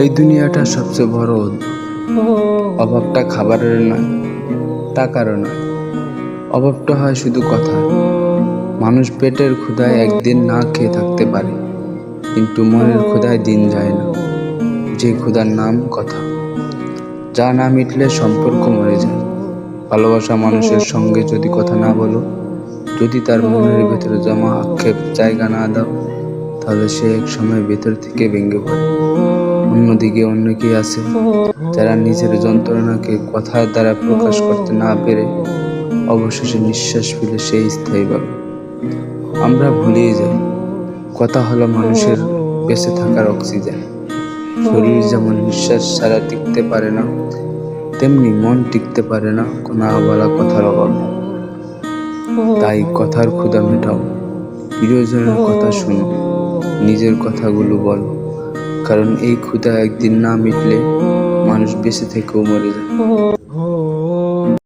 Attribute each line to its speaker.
Speaker 1: এই দুনিয়াটা সবচেয়ে বড় অভাবটা খাবারের নয়, টাকারও নয়। অভাবটা হয় শুধু কথা। মানুষ পেটের ক্ষুধায় একদিন না খেয়ে থাকতে পারে, কিন্তু মনের ক্ষুধায় দিন যায় না। যে ক্ষুধার নাম কথা, যা না মিটলে সম্পর্ক মরে যায়। ভালোবাসা মানুষের সঙ্গে যদি কথা না বলো, যদি তার মনের ভেতরে জমা আক্ষেপ জায়গা না দাও, তাহলে সে এক সময় ভেতর থেকে ভেঙে পড়ে। অন্যদিকে অনেকেই আছে যারা নিজের যন্ত্রণাকে কথার দ্বারা প্রকাশ করতে না পেরে অবশেষে নিঃশ্বাস ফেলে সেই স্থায়ীভাবে। আমরা ভুলিয়ে যাই, কথা হলো মানুষের বেঁচে থাকার অক্সিজেন। শরীর যেমন নিঃশ্বাস ছাড়া টিকতে পারে না, তেমনি মন টিকতে পারে না কোনো বলা কথার অভাবে। তাই কথার ক্ষুধা মেটাও, প্রিয়জনের কথা শোনো, নিজের কথাগুলো বলো, কারণ এই ক্ষুধা একদিন না মিটলে মানুষ বেঁচে থেকেও মরে যায়।